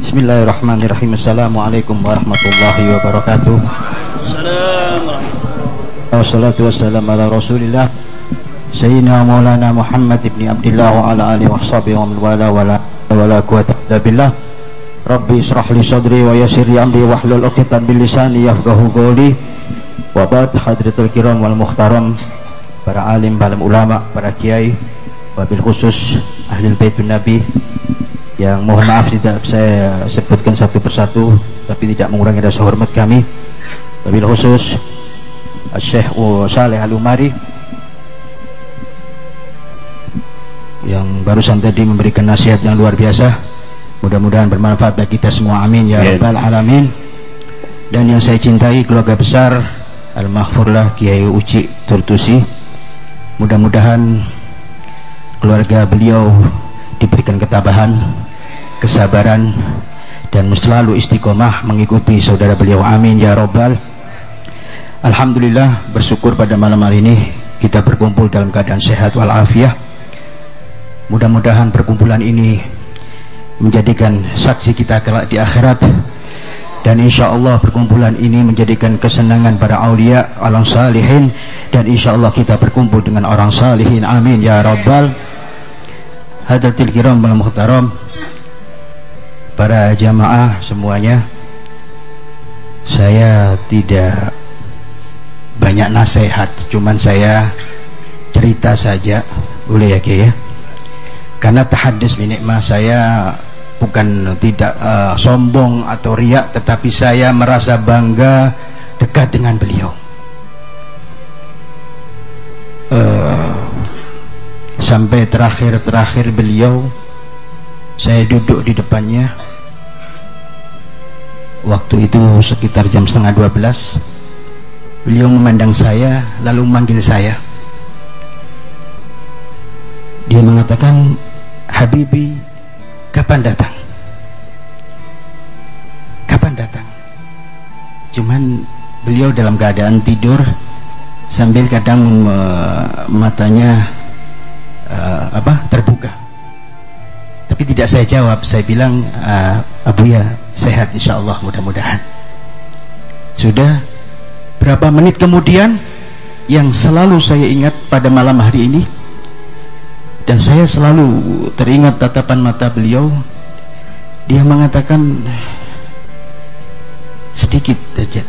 Bismillahirrahmanirrahim. Assalamualaikum warahmatullahi wabarakatuh. Wassalatu wassalamu ala rasulillah Sayyidina Maulana Muhammad ibn Abdillah wa ala alihi wa sahbihi wa man wala quwwata illa billah. Rabbi israh li sadri wa yassir li amri wahlul 'uqdatam min lisani yafqahu qawli. Wa ba'd, hadratul kiram wal muhtaram, para alim, para ulama, para kiai, wabil khusus ahli baitun nabi yang mohon maaf tidak saya sebutkan satu persatu, tapi tidak mengurangi rasa hormat kami. Wabil khusus Syekh Saleh Al-Umari yang barusan tadi memberikan nasihat yang luar biasa, mudah-mudahan bermanfaat bagi kita semua, amin ya rabbal alamin. Dan yang saya cintai, keluarga besar Al-Mahfurlah Kiai Uci Turtusi, mudah-mudahan keluarga beliau diberikan ketabahan, kesabaran, dan selalu istiqomah mengikuti saudara beliau, amin ya rabbal. Alhamdulillah, bersyukur pada malam hari ini kita berkumpul dalam keadaan sehat walafiat. Mudah-mudahan perkumpulan ini menjadikan saksi kita kelak di akhirat, dan insya Allah perkumpulan ini menjadikan kesenangan para aulia, alam salihin, dan insya Allah kita berkumpul dengan orang salihin, amin ya rabbal. Hadratil kiram wal muhtaram, para jamaah semuanya, saya tidak banyak nasihat, cuman saya cerita saja, boleh ya Kiai ya? Karena tahaddus bi nikmah, saya bukan tidak sombong atau riak, tetapi saya merasa bangga dekat dengan beliau. Sampai terakhir beliau, saya duduk di depannya waktu itu sekitar jam 11:30. Beliau memandang saya lalu memanggil saya. Dia mengatakan, Habibi, kapan datang? Kapan datang? Cuman beliau dalam keadaan tidur sambil kadang matanya terbuka. Tapi tidak saya jawab, saya bilang, Abu ya sehat insyaallah, mudah-mudahan. Sudah berapa menit kemudian, yang selalu saya ingat pada malam hari ini, dan saya selalu teringat tatapan mata beliau, dia mengatakan sedikit saja,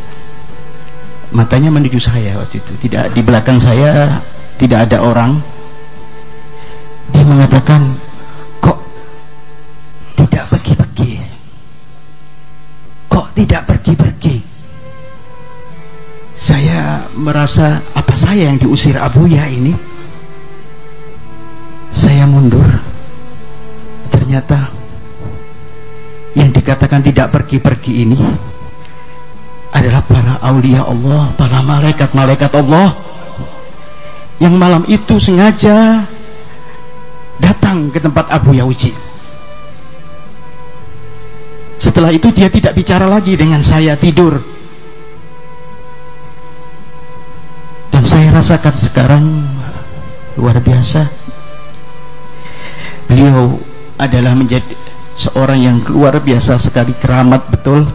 matanya menuju saya waktu itu, tidak di belakang saya, tidak ada orang. Dia mengatakan, kok tidak pergi-pergi, kok tidak pergi-pergi. Saya merasa, apa saya yang diusir Abuya ini? Saya mundur. Ternyata yang dikatakan tidak pergi-pergi ini adalah para aulia Allah, para malaikat-malaikat Allah yang malam itu sengaja datang ke tempat Abuya Uci. Setelah itu dia tidak bicara lagi dengan saya, tidur. Dan saya rasakan sekarang luar biasa, beliau adalah menjadi seorang yang luar biasa sekali, keramat betul.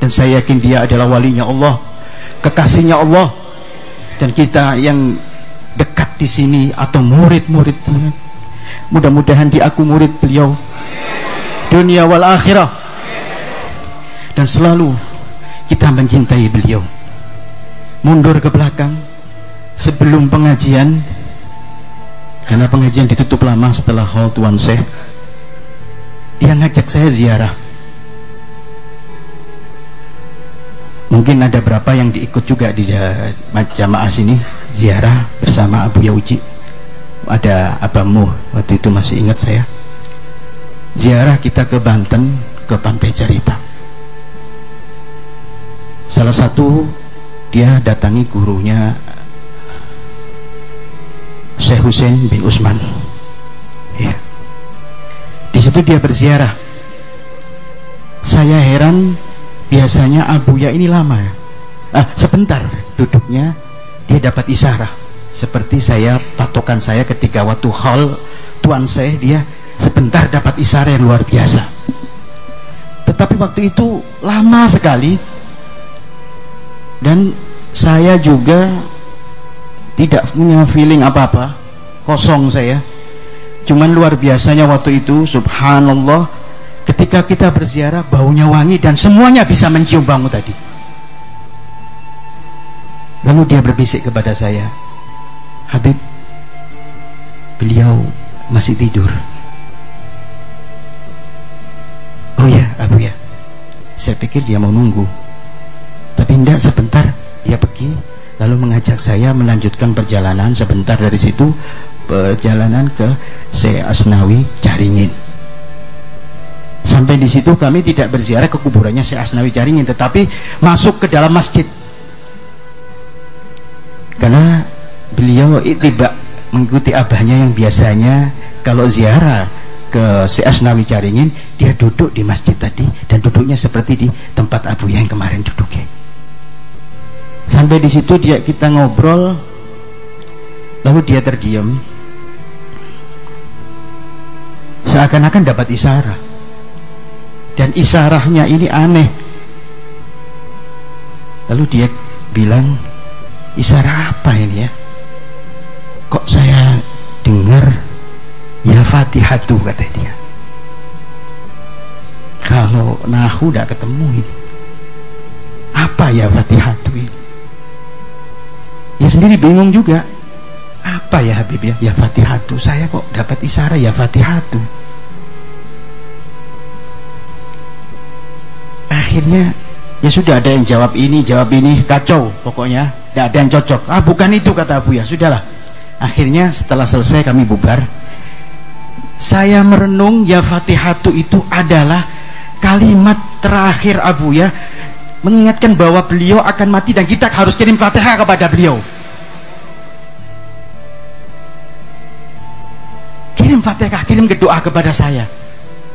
Dan saya yakin dia adalah walinya Allah, kekasihnya Allah. Dan kita yang dekat di sini atau murid-murid, mudah-mudahan di aku murid beliau dunia wal akhirah, dan selalu kita mencintai beliau. Mundur ke belakang sebelum pengajian, karena pengajian ditutup lama setelah haul Tuan Syekh, dia ngajak saya ziarah. Mungkin ada berapa yang diikut juga di jamaah sini ziarah bersama Abuya Uci. Ada abamu waktu itu, masih ingat saya. Ziarah kita ke Banten, ke Pantai Carita. Salah satu dia datangi gurunya Syekh Hussein bin Usman. Ya. Di situ dia berziarah. Saya heran, biasanya Abuya ini lama. Sebentar duduknya, dia dapat isyarah. Seperti saya, patokan saya ketika waktu haul Tuan Syekh, dia sebentar dapat isyarah yang luar biasa. tetapi waktu itu lama sekali, dan saya juga tidak punya feeling apa-apa, kosong saya. Cuman luar biasanya waktu itu, subhanallah, ketika kita berziarah baunya wangi dan semuanya bisa mencium bau tadi. Lalu dia berbisik kepada saya, Habib, beliau masih tidur. Oh ya, Abu ya. Saya pikir dia mau nunggu, tapi tidak, sebentar dia pergi, lalu mengajak saya melanjutkan perjalanan. Sebentar dari situ perjalanan ke Syekh Asnawi Caringin. Sampai di situ kami tidak berziarah ke kuburannya Syekh Asnawi Caringin, tetapi masuk ke dalam masjid, karena beliau tidak mengikuti abahnya yang biasanya kalau ziarah ke Syekh Asnawi Caringin dia duduk di masjid tadi, dan duduknya seperti di tempat Abu yang kemarin duduknya. Sampai di situ kita ngobrol, lalu dia terdiam, seakan-akan dapat isyarat, dan isyaratnya ini aneh. Lalu dia bilang, isyarat apa ini ya? Kok saya dengar ya Fatihatu, kata dia. Kalau nahu tidak ketemu ini. Apa ya Fatihatu ini? Ya sendiri bingung juga. Apa ya Habib ya? Ya Fatihatu. Saya kok dapat isyarat ya Fatihatu. Akhirnya ya sudah, ada yang jawab ini, kacau pokoknya, tidak ada yang cocok. Bukan itu, kata Abu ya. Sudahlah. Akhirnya setelah selesai kami bubar. Saya merenung, ya Fatihatu itu adalah kalimat terakhir Abu ya, mengingatkan bahwa beliau akan mati dan kita harus kirim Fatihah kepada beliau. Kirim Fatihah, kirim doa kepada saya.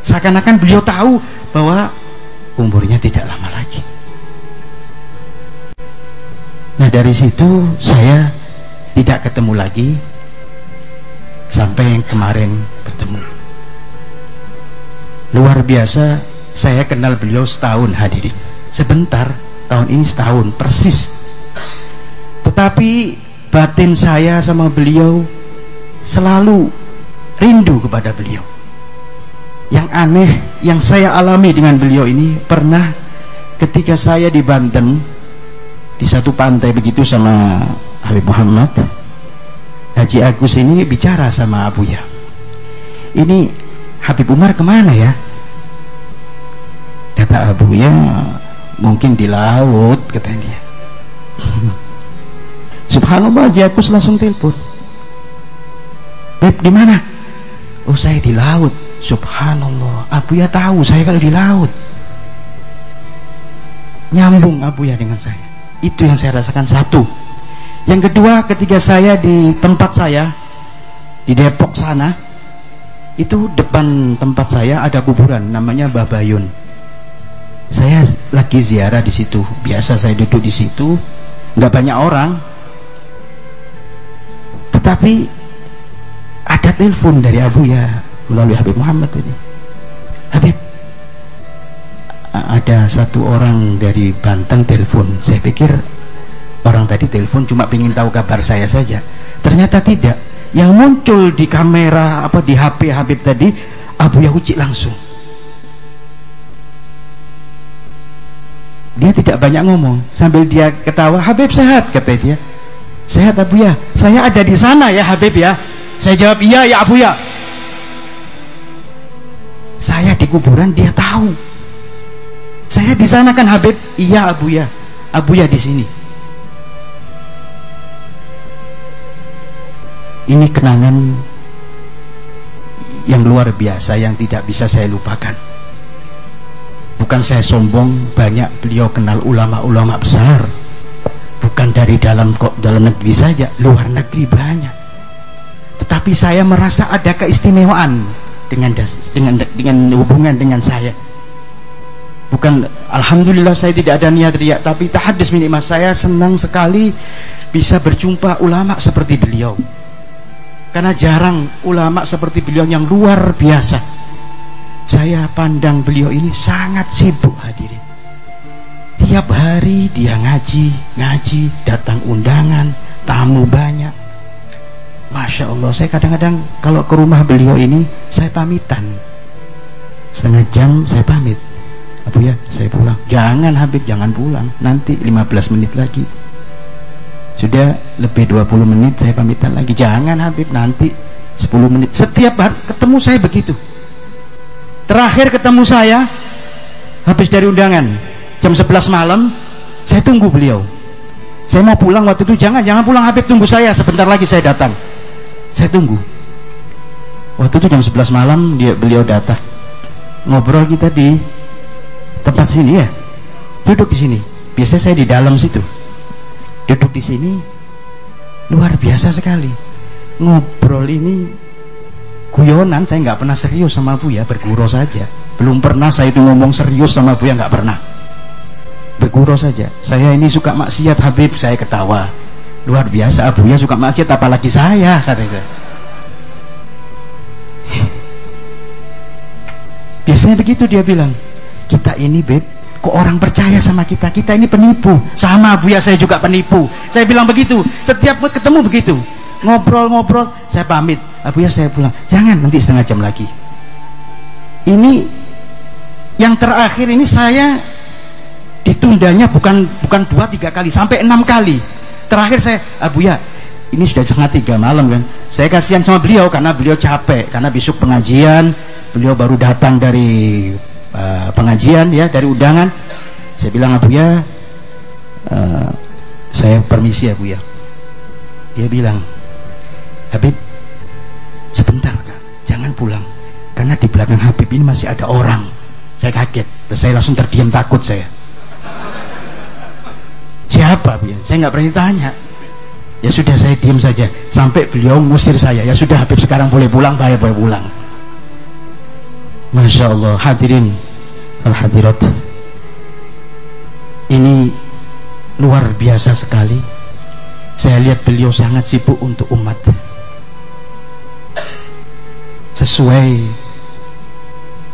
Seakan-akan beliau tahu bahwa umurnya tidak lama lagi. Nah, dari situ saya tidak ketemu lagi sampai yang kemarin bertemu. Luar biasa, saya kenal beliau setahun, hadirin. Sebentar, tahun ini setahun persis. Tetapi batin saya sama beliau selalu rindu kepada beliau. Yang aneh yang saya alami dengan beliau ini, pernah ketika saya di Banten, di satu pantai begitu sama Habib Muhammad, Haji Agus ini bicara sama Abu ya, ini Habib Umar kemana ya? Kata Abu ya, mungkin di laut, katanya dia. Subhanallah, Haji Agus langsung telepon, Beb di mana? Oh, saya di laut. Subhanallah, Abu ya tahu saya kalau di laut. Nyambung Abu ya dengan saya. Itu yang saya rasakan, satu. Yang kedua, ketika saya di tempat saya di Depok sana, itu depan tempat saya ada kuburan namanya Babayun. Saya lagi ziarah di situ. Biasa saya duduk di situ, nggak banyak orang. Tetapi ada telepon dari Abu ya melalui Habib Muhammad ini. Habib, ada satu orang dari Banten telepon. Saya pikir orang tadi telepon cuma pengen tahu kabar saya saja. Ternyata tidak. Yang muncul di kamera di HP Habib tadi, Abu Yahuci langsung. Dia tidak banyak ngomong, sambil dia ketawa, Habib sehat, kata dia. Sehat Abu ya, saya ada di sana ya Habib ya. Saya jawab, iya ya Abu ya. Saya di kuburan, dia tahu. Saya di sana kan Habib, iya Abu ya. Abu ya di sini. Ini kenangan yang luar biasa yang tidak bisa saya lupakan. Bukan saya sombong, banyak beliau kenal ulama-ulama besar. Bukan dari dalam negeri saja, luar negeri banyak. Tetapi saya merasa ada keistimewaan dengan hubungan dengan saya. Bukan, alhamdulillah saya tidak ada niat riak, tapi tahadus minimal saya senang sekali bisa berjumpa ulama seperti beliau. Karena jarang ulama seperti beliau yang luar biasa. saya pandang beliau ini sangat sibuk hadirin. Tiap hari dia ngaji, datang undangan, tamu banyak. Masya Allah, saya kadang-kadang kalau ke rumah beliau ini saya pamitan, setengah jam saya pamit. Abu ya, saya pulang. Jangan Habib, jangan pulang, nanti 15 menit lagi. Sudah lebih 20 menit saya pamitan lagi. Jangan Habib, nanti 10 menit. Setiap hari ketemu saya begitu. Terakhir ketemu saya habis dari undangan jam 11 malam, saya tunggu beliau. Saya mau pulang waktu itu, jangan pulang Habib, tunggu saya, sebentar lagi saya datang. Saya tunggu. Waktu itu jam 11 malam beliau datang. Ngobrol kita di tempat sini ya. Duduk di sini. Biasanya saya di dalam situ. Duduk di sini. Luar biasa sekali. Ngobrol ini guyonan, saya nggak pernah serius sama Buya, bergurau saja. Belum pernah saya itu ngomong serius sama Buya, nggak pernah. Bergurau saja. Saya ini suka maksiat Habib, saya ketawa. Luar biasa, Buya suka maksiat apalagi saya, katanya. Biasanya begitu dia bilang. Kita ini Beb, kok orang percaya sama kita? Kita ini penipu. Sama Buya saya juga penipu. Saya bilang begitu. Setiap ketemu begitu. Ngobrol, saya pamit. Buya saya pulang. Jangan, nanti setengah jam lagi. Ini yang terakhir ini saya ditundanya bukan 2-3 kali, sampai 6 kali. Terakhir saya, Buya, ini sudah setengah 3 malam kan. Saya kasihan sama beliau karena beliau capek, karena besok pengajian. Beliau baru datang dari pengajian ya, dari undangan. Saya bilang, Buya, saya permisi ya Buya. Dia bilang, Habib, sebentar Kak, jangan pulang, karena di belakang Habib ini masih ada orang. Saya kaget, saya langsung terdiam, takut saya. Siapa Buya? Saya nggak berani tanya. Ya sudah, saya diam saja sampai beliau ngusir saya. Ya sudah Habib, sekarang boleh pulang, boleh pulang. Masya Allah, hadirin al-hadirat, ini luar biasa sekali. Saya lihat beliau sangat sibuk untuk umat, sesuai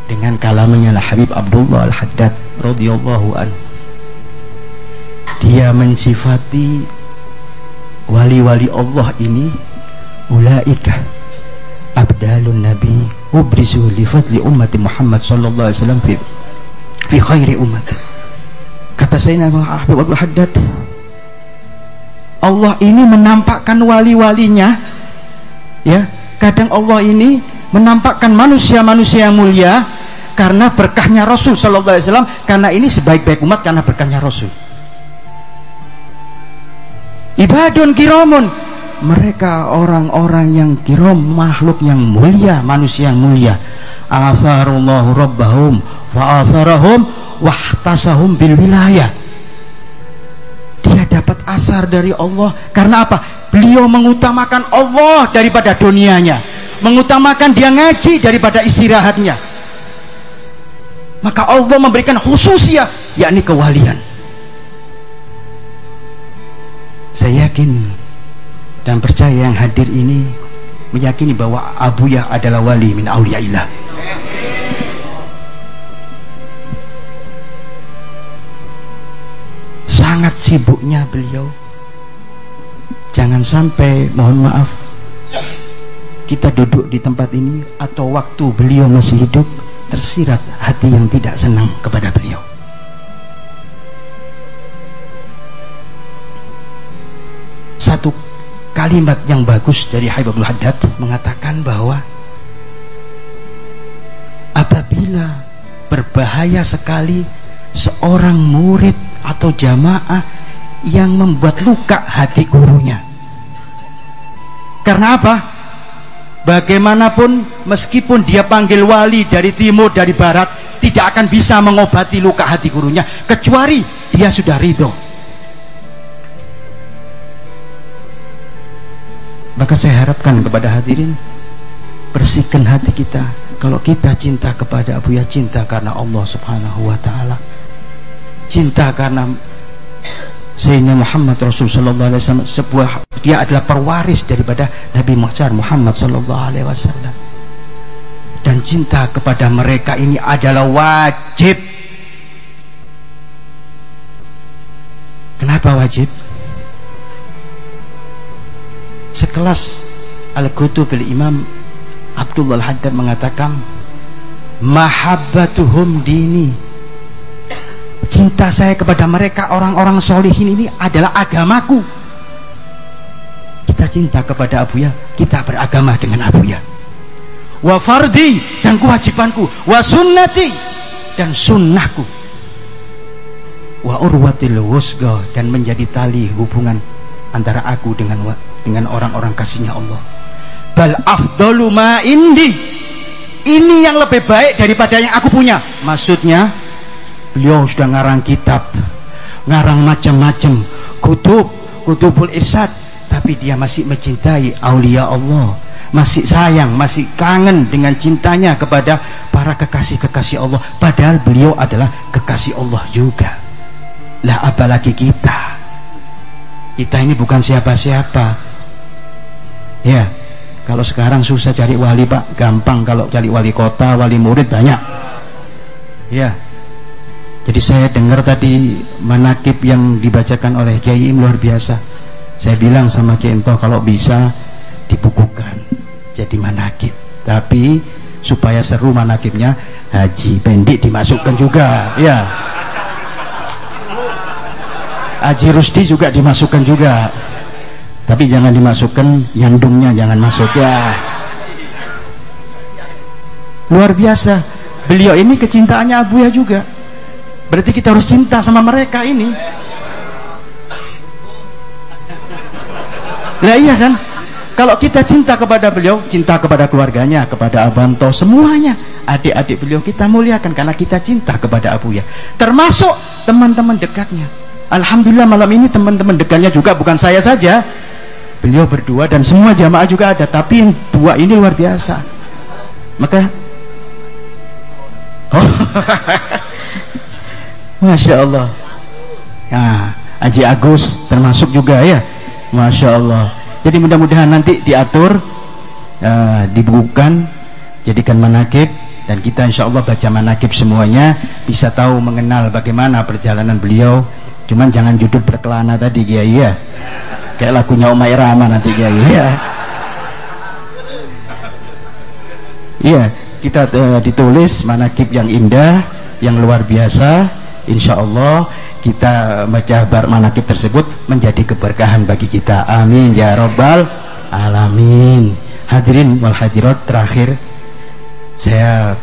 dengan kalamnya Habib Abdullah Al-Haddad radhiyallahu anhu. Dia mensifati wali-wali Allah ini, ulaika abdalun nabi ubrizu li fadli ummati Muhammad sallallahu alaihi wasallam fi khairi umat. Kata Sayyidina Habib Abdul Haddad, Allah ini menampakkan wali-walinya ya. Kadang Allah ini menampakkan manusia-manusia yang mulia karena berkahnya Rasul sallallahu alaihi wasallam, karena ini sebaik-baik umat karena berkahnya Rasul. Ibadun kiramun, mereka orang-orang yang kiram, makhluk yang mulia, manusia yang mulia. Asarullahu rabbahum wa asarahum wahtasahum bil wilayah. Dia dapat asar dari Allah karena apa? Beliau mengutamakan Allah daripada dunianya, mengutamakan dia ngaji daripada istirahatnya. Maka Allah memberikan khususiyah, yakni kewalian. Saya yakin dan percaya yang hadir ini meyakini bahwa Abuya adalah wali min auliyaillah. Sangat sibuknya beliau. Jangan sampai, mohon maaf, kita duduk di tempat ini atau waktu beliau masih hidup tersirat hati yang tidak senang kepada beliau. Satu kalimat yang bagus dari Habib Abdul Haddad mengatakan bahwa apabila berbahaya sekali seorang murid atau jamaah yang membuat luka hati gurunya. Karena apa? Bagaimanapun meskipun dia panggil wali dari timur, dari barat, tidak akan bisa mengobati luka hati gurunya kecuali dia sudah ridho. Maka saya harapkan kepada hadirin, bersihkan hati kita. Kalau kita cinta kepada Abuya, cinta karena Allah subhanahu wa ta'ala, cinta karena Sayyidina Muhammad Rasul sallallahu alaihi wasallam. Dia adalah perwaris daripada Nabi Muhammad sallallahu alaihi wasallam. Dan dan cinta kepada mereka ini adalah wajib. Kenapa wajib? Sekelas Al-Qutubil Imam Abdullah Al-Haddad mengatakan, mahabbatuhum dini, cinta saya kepada mereka orang-orang solihin ini adalah agamaku. Kita cinta kepada Abuya, kita beragama dengan Abuya. Wa fardi, dan kewajibanku. Wa sunnati, dan sunnahku. Wa urwatil wusga, dan menjadi tali hubungan antara aku dengan orang-orang kasihnya Allah. Bal afdalu ma indi, ini yang lebih baik daripada yang aku punya. Maksudnya beliau sudah ngarang kitab, ngarang macam-macam kutubul irsyad, tapi dia masih mencintai aulia Allah, masih sayang, masih kangen dengan cintanya kepada para kekasih-kekasih Allah, padahal beliau adalah kekasih Allah juga. Lah apalagi kita ini bukan siapa-siapa ya. Kalau sekarang susah cari wali Pak, gampang kalau cari wali kota, wali murid banyak ya. Jadi saya dengar tadi manakib yang dibacakan oleh Kiai luar biasa. Saya bilang sama Kiai Ento, kalau bisa dibukukan jadi manakib, tapi supaya seru manakibnya, Haji Pendik dimasukkan juga ya, Haji Rusdi juga dimasukkan juga, tapi jangan dimasukkan yandungnya, jangan masuk ya. Luar biasa beliau ini, kecintaannya Abuya juga. Berarti kita harus cinta sama mereka ini. Lah iya kan? Kalau kita cinta kepada beliau, cinta kepada keluarganya, kepada Abanto, semuanya, adik-adik beliau kita muliakan karena kita cinta kepada Abuya. Termasuk teman-teman dekatnya. Alhamdulillah malam ini teman-teman dekatnya juga, bukan saya saja. Beliau berdua dan semua jamaah juga ada, tapi yang dua ini luar biasa. Maka Masya Allah ya, Haji Agus termasuk juga ya, Masya Allah. Jadi mudah-mudahan nanti diatur, dibukukan, jadikan manakib, dan kita insya Allah baca manakib semuanya, bisa tahu mengenal bagaimana perjalanan beliau. Cuman jangan judul berkelana tadi Kiai ya, kayak lagunya Omai Rama nanti Kiai ya. Iya, kita ditulis manakib yang indah, yang luar biasa. Insya Allah kita baca manakib tersebut menjadi keberkahan bagi kita. Amin ya Rabbal Alamin. Hadirin wal hadirat, terakhir saya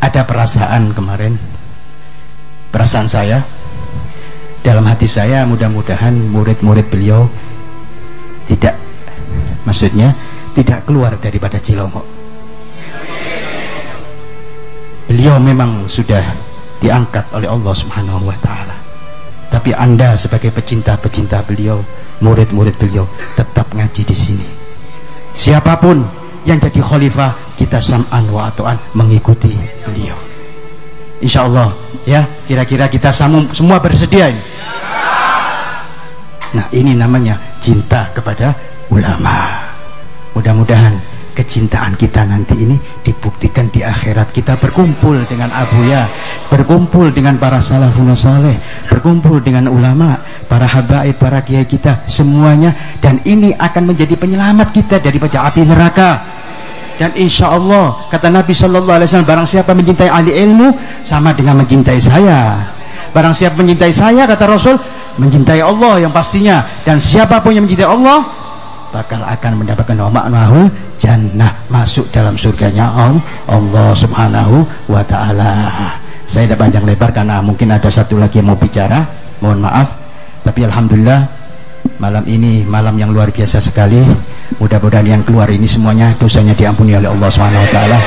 ada perasaan kemarin, perasaan saya dalam hati saya, mudah-mudahan murid-murid beliau tidak, maksudnya tidak keluar daripada Cilongok. Beliau memang sudah diangkat oleh Allah Subhanahu wa ta'ala, tapi Anda sebagai pecinta-pecinta beliau, murid-murid beliau, tetap ngaji di sini. Siapapun yang jadi khalifah, kita sam'an wa ato'an, mengikuti beliau. Insya Allah ya, kira-kira kita semua bersedia ini? Nah ini namanya cinta kepada ulama. Mudah-mudahan kecintaan kita nanti ini dibuktikan di akhirat. Kita berkumpul dengan Abuya, berkumpul dengan para salafun saleh, berkumpul dengan ulama, para habaib, para kiai kita semuanya, dan ini akan menjadi penyelamat kita daripada api neraka. Dan insya Allah kata Nabi Sallallahu Alaihi Wasallam, barang siapa mencintai ahli ilmu sama dengan mencintai saya. Barang siapa mencintai saya, kata Rasul, mencintai Allah yang pastinya. Dan siapapun yang mencintai Allah bakal akan mendapatkan ma'nahul jannah, masuk dalam surganya Allah Subhanahu wa ta'ala. Saya tidak panjang lebar karena mungkin ada satu lagi yang mau bicara, mohon maaf. Tapi alhamdulillah malam ini malam yang luar biasa sekali. Mudah-mudahan yang keluar ini semuanya dosanya diampuni oleh Allah Subhanahu wa ta'ala.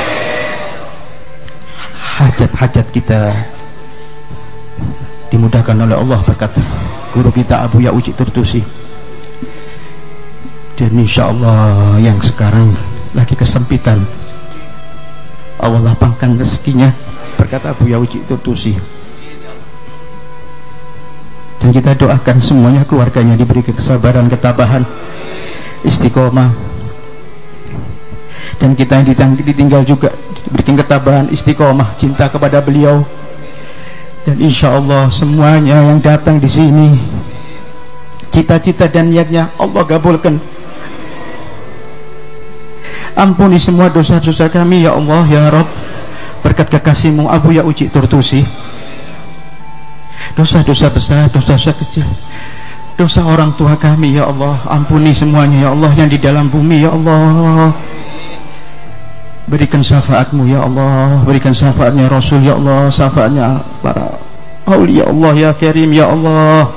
Hajat-hajat kita dimudahkan oleh Allah berkat guru kita Abuya Uci Turtusi. Dan insya Allah yang sekarang lagi kesempitan, Allah lapangkan rezekinya berkat Abuya Uci Turtusi. Dan kita doakan semuanya, keluarganya diberi kesabaran, ketabahan, istiqomah. dan kita yang ditinggal juga diberikan ketabahan, istiqomah, cinta kepada beliau. Dan insya Allah semuanya yang datang di sini, cita-cita dan niatnya Allah kabulkan. Ampuni semua dosa-dosa kami ya Allah ya Rabb, berkat kekasih-Mu Abu Ya Uci Turtusi. Dosa-dosa besar, dosa-dosa kecil, dosa orang tua kami ya Allah, ampuni semuanya ya Allah. Yang di dalam bumi ya Allah, berikan syafaat-Mu ya Allah, berikan syafaatnya Rasul ya Allah, syafaatnya para aulia Allah ya Karim ya Allah.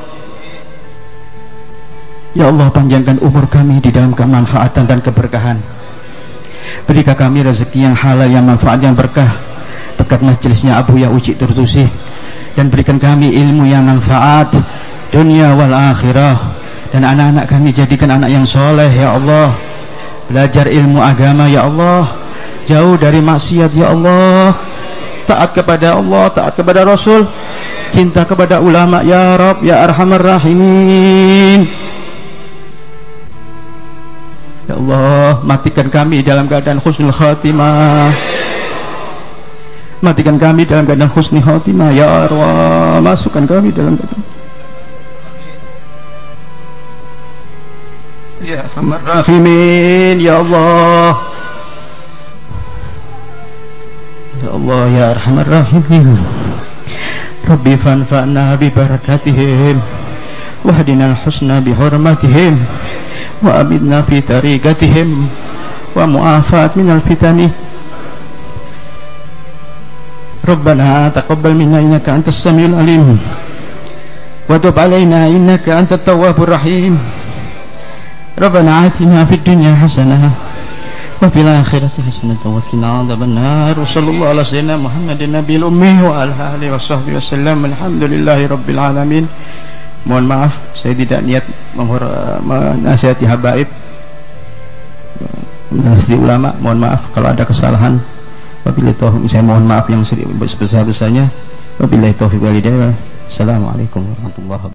Ya Allah, panjangkan umur kami di dalam kemanfaatan dan keberkahan. Berikan kami rezeki yang halal, yang manfaat, yang berkah berkat majelisnya Abu Ya Uci Turtusi. Dan berikan kami ilmu yang manfaat dunia wal akhirah, dan anak-anak kami jadikan anak yang soleh ya Allah, belajar ilmu agama ya Allah, jauh dari maksiat ya Allah, taat kepada Allah, taat kepada Rasul, cinta kepada ulama ya Rabb ya Arhamar Rahimin. Ya Allah, matikan kami dalam keadaan husnul khatimah, matikan kami dalam keadaan husni khatimah ya Allah, masukkan kami dalam keadaan ya Arhamar Rahimin ya Allah. Ya Allah ya Arhamar Rahimin. Rabbi fanfa'na bi barakatihim wahdina al-husna bi hurmatihim wa abidna fi tariqatihim wa mu'afat minal fitani. Rabbana taqabbal minna innaka antas samiul alim wa tub alaina innaka antat tawwabur rahim. Rabbana atina fid dunya hasanah wa fil akhirati hasanah wa qina adzabannar. Sallallahu ala sayyidina Muhammadin nabiyil ummi wa ala alihi washabbihi wasallam. Alhamdulillahi rabbil alamin. Mohon maaf, saya tidak niat menasihati habaib, menasihati ulama. Mohon maaf kalau ada kesalahan. Wabillahi taufiq, saya mohon maaf yang sebesar-besarnya. Wabillahi taufiq wal hidayah. Assalamualaikum warahmatullahi wabarakatuh.